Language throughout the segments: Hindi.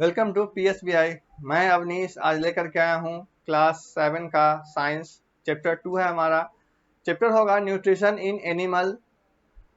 Welcome to PSBI। मैं अवनीश आज लेकर के आया हूँ क्लास 7 का साइंस चैप्टर 2 है हमारा। चैप्टर होगा न्यूट्रिशन इन एनिमल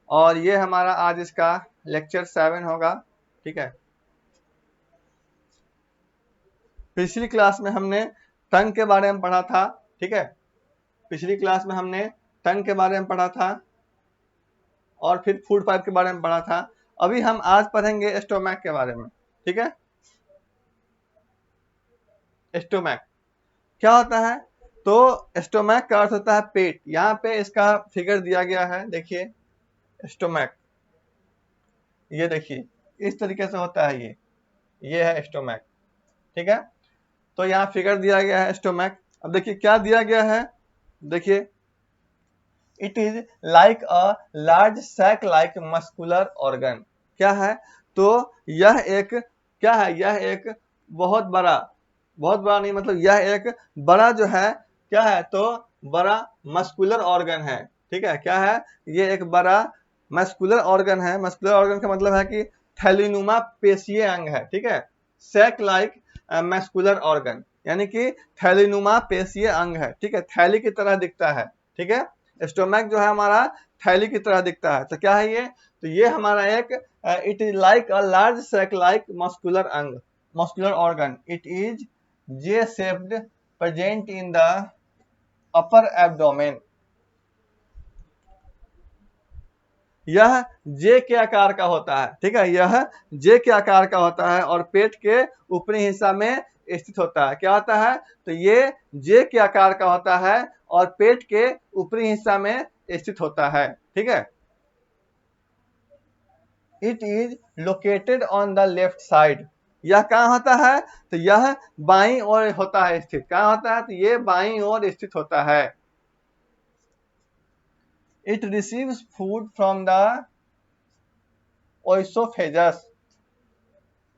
और ये हमारा आज इसका लेक्चर 7 होगा। ठीक है, पिछली क्लास में हमने टंग के बारे में पढ़ा था। ठीक है, पिछली क्लास में हमने टंग के बारे में पढ़ा था और फिर फूड पाइप के बारे में पढ़ा था। अभी हम आज पढ़ेंगे स्टोमैक के बारे में। ठीक है, स्टोमैक क्या होता है? तो स्टोमैक का अर्थ होता है पेट। यहाँ पे इसका फिगर दिया गया है, देखिए स्टोमैक, ये देखिए इस तरीके से होता है। ये है स्टोमैक। ठीक है, तो यहाँ फिगर दिया गया है स्टोमैक। अब देखिए क्या दिया गया है, देखिए it is like a large sac like muscular organ. क्या है? तो यह एक क्या है, यह एक बहुत बड़ा, बहुत बड़ा नहीं मतलब यह एक बड़ा जो है क्या है, तो बड़ा मस्कुलर ऑर्गन है। ठीक है, क्या है? ये एक बड़ा मस्कुलर ऑर्गन है। मस्कुलर ऑर्गन का मतलब है कि थैलीनुमा पेशीय अंग है। ठीक है, सैक लाइक मस्कुलर ऑर्गन यानी कि थैलीनुमा पेशीय अंग है। ठीक है, थैली की तरह दिखता है। ठीक है, स्टोमैक जो है हमारा थैली की तरह दिखता है। तो क्या है ये? तो ये हमारा एक it is like a large sac like muscular अंग, muscular organ. It is J shaped, present in the upper abdomen. यह जे के आकार का होता है। ठीक है, यह जे के आकार का होता है और पेट के ऊपरी हिस्सा में स्थित होता है। क्या होता है? तो ये जे के आकार का होता है और पेट के ऊपरी हिस्सा में स्थित होता है। ठीक है, it is located on the left side. यह कहाँ होता है? तो यह बाईं ओर होता है स्थित। कहाँ होता है? तो ये बाईं ओर स्थित होता है। It receives food from the oesophagus.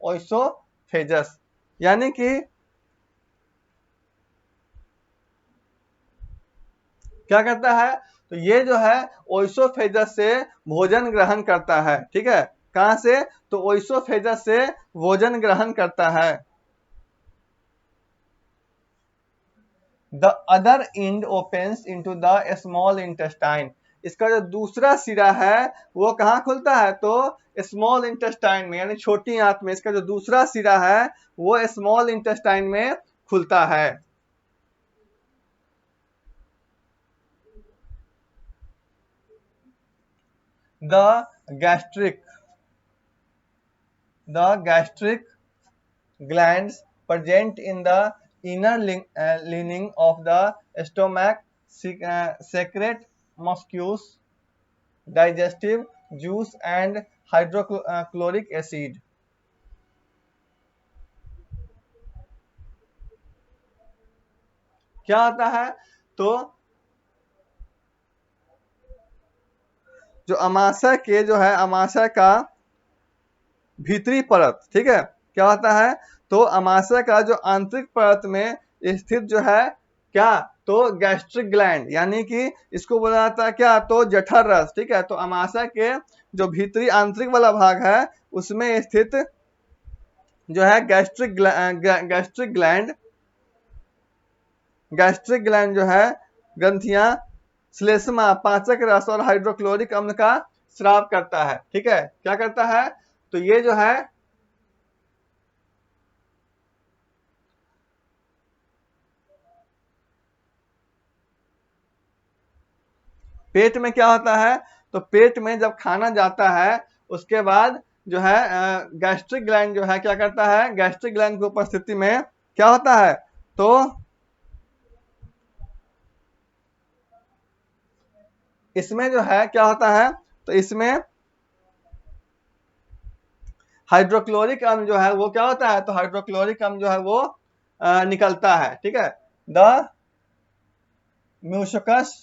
Oesophagus यानी कि क्या करता है? तो ये जो है ओइसोफेजस से भोजन ग्रहण करता है। ठीक है, कहां से? तो ओइसोफेजस से भोजन ग्रहण करता है। The other end opens into the small intestine. इसका जो दूसरा सिरा है वो कहाँ खुलता है? तो स्मॉल इंटेस्टाइन में, यानी छोटी आंत में। इसका जो दूसरा सिरा है वो स्मॉल इंटेस्टाइन में खुलता है। The gastric the gastric glands present in the inner lining of the stomach secrete mucus, digestive juice and hydrochloric acid. क्या होता है? तो जो अमाशय के जो है, अमाशय का भीतरी परत, ठीक है, क्या होता है? तो अमाशय का जो आंतरिक परत में स्थित जो है क्या, तो गैस्ट्रिक ग्लैंड, यानी कि इसको बोला जाता है क्या, तो जठर रस। ठीक है, तो अमाशय के जो भीतरी आंतरिक वाला भाग है उसमें स्थित जो है गैस्ट्रिक ग्लैंड, गैस्ट्रिक ग्लैंड जो है ग्रंथियां श्लेष्मा, पाचक रस और हाइड्रोक्लोरिक अम्ल का स्राव करता है। ठीक है, क्या करता है? तो ये जो है पेट में क्या होता है? तो पेट में जब खाना जाता है उसके बाद जो है गैस्ट्रिक ग्लैंड जो है क्या करता है? गैस्ट्रिक ग्लैंड की उपस्थिति में क्या होता है? तो इसमें जो है क्या होता है? तो इसमें हाइड्रोक्लोरिक अम्ल जो है वो क्या होता है? तो हाइड्रोक्लोरिक अम्ल जो है वो निकलता है। ठीक है, द म्यूसकस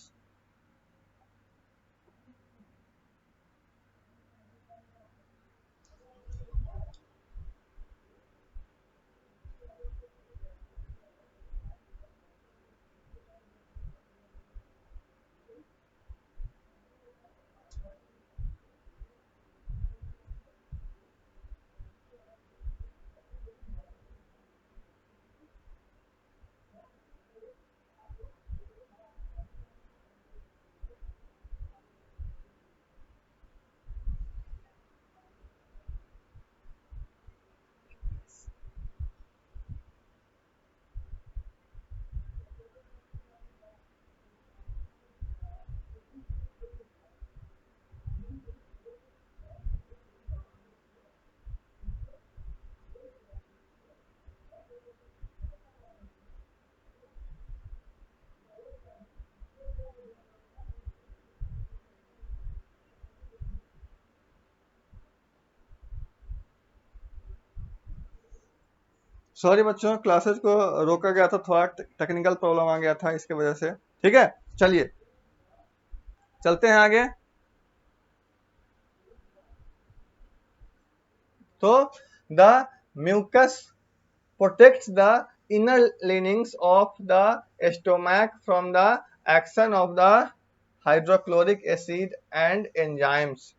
सॉरी बच्चों, क्लासेस को रोका गया था, थोड़ा टेक्निकल प्रॉब्लम आ गया था इसके वजह से। ठीक है, चलिए चलते हैं आगे। तो the mucus protects the inner linings of the stomach from the action of the hydrochloric acid and enzymes।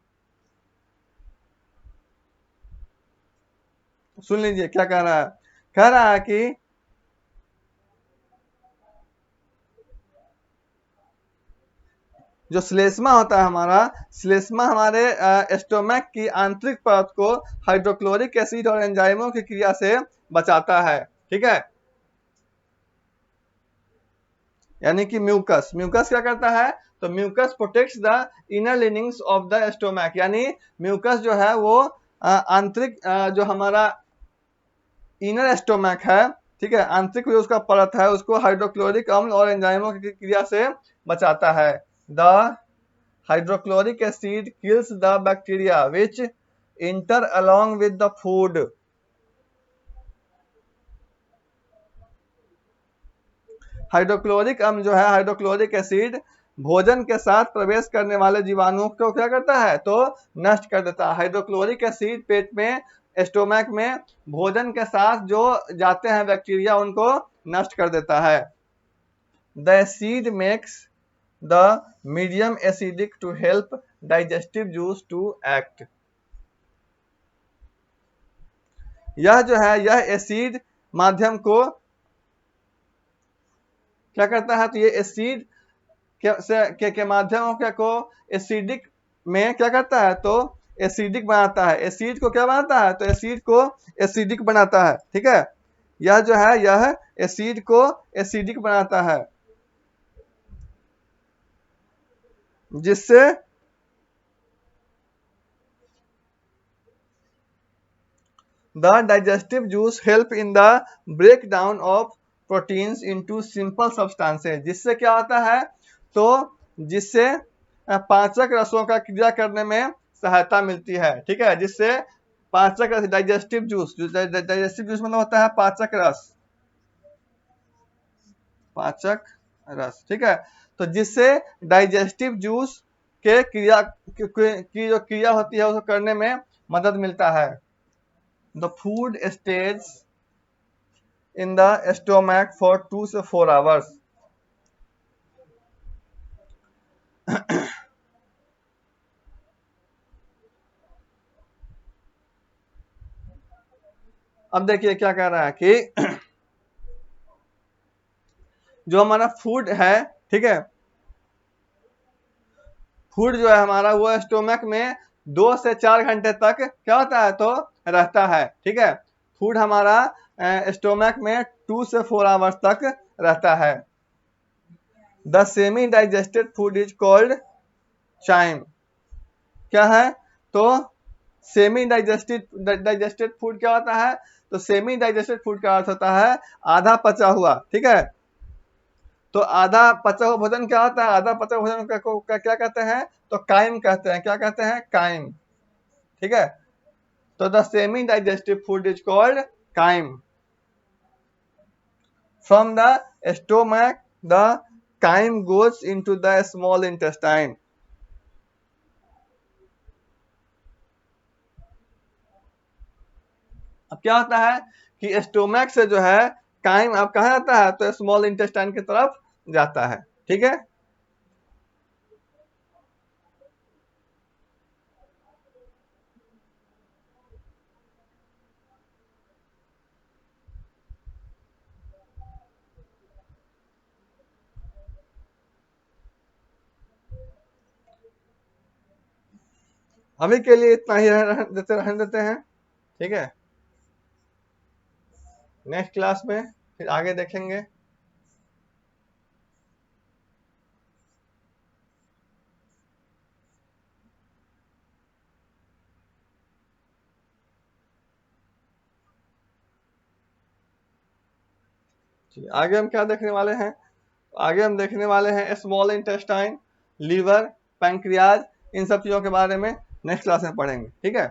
सुन लीजिए क्या कह रहा है। कह रहा है कि जो श्लेष्मा होता है हमारा, श्लेष्मा हमारे स्टोमक की आंतरिक परत को हाइड्रोक्लोरिक एसिड और एंजाइमों की क्रिया से बचाता है। ठीक है, यानी कि म्यूकस, म्यूकस क्या करता है, तो mucus protects the inner linings of the stomach, यानी म्यूकस जो है वो आंतरिक जो हमारा इनर स्टोमक है, ठीक है, आंतरिक जो उसका परत है, उसको हाइड्रोक्लोरिक अम्ल और एंजाइमों की क्रिया से बचाता है। The hydrochloric acid kills the bacteria which inter along with the food. Hydrochloric अम्ल जो है, हाइड्रोक्लोरिक एसिड भोजन के साथ प्रवेश करने वाले जीवाणुओं को क्या करता है, तो नष्ट कर देता है। हाइड्रोक्लोरिक एसिड पेट में, स्टोमक में भोजन के साथ जो जाते हैं बैक्टीरिया, उनको नष्ट कर देता है। The acid makes the medium acidic to help digestive juice to act. यह जो है, यह एसिड माध्यम को क्या करता है, तो ये एसिड के माध्यम को एसिडिक में क्या करता है, तो एसिडिक बनाता है। एसिड को क्या बनाता है, तो एसिड को एसिडिक बनाता है। ठीक है, यह जो है, यह एसिड को एसिडिक बनाता है, जिससे the digestive juice help in the break down of proteins into simple substances. जिससे क्या होता है, तो जिससे पाचक रसों का क्रिया करने में सहायता मिलती है। ठीक है, जिससे पाचक रस, डाइजेस्टिव जूस, डाइजेस्टिव जूस मतलब होता है पाचक रस, पाचक रस। ठीक है, तो जिससे डाइजेस्टिव जूस के क्रिया की जो क्रिया होती है उसको करने में मदद मिलता है। The food stage in the stomach for 2 से 4 आवर्स। अब देखिए क्या कह रहा है कि जो हमारा फूड है, ठीक है, फूड जो है हमारा, वो स्टोमक में 2 से 4 घंटे तक क्या होता है, तो रहता है। ठीक है, फूड हमारा स्टोमक में 2 से 4 आवर्स तक रहता है। The semi digested food is called chyme. क्या है, तो सेमी डाइजेस्टेड फूड क्या होता है, तो सेमी डाइजेस्टेड फूड का अर्थ होता है आधा पचा हुआ। ठीक है, तो आधा पचा हुआ भोजन क्या होता है, आधा पचा हुआ भोजन को क्या कहते हैं, तो काइम कहते हैं। क्या कहते हैं, काइम। ठीक है, तो the semi digestive food is called chyme. From the stomach the chyme goes into the small intestine. अब क्या होता है कि स्टोमक से जो है काइम अब कहा जाता है, तो स्मॉल इंटेस्टाइन की तरफ जाता है। ठीक है, अभी के लिए इतना ही रहने देते हैं। ठीक है, नेक्स्ट क्लास में फिर आगे देखेंगे। आगे हम क्या देखने वाले हैं, आगे हम देखने वाले हैं स्मॉल इंटेस्टाइन, लीवर, पैंक्रियाज, इन सब चीजों के बारे में नेक्स्ट क्लास में पढ़ेंगे। ठीक है।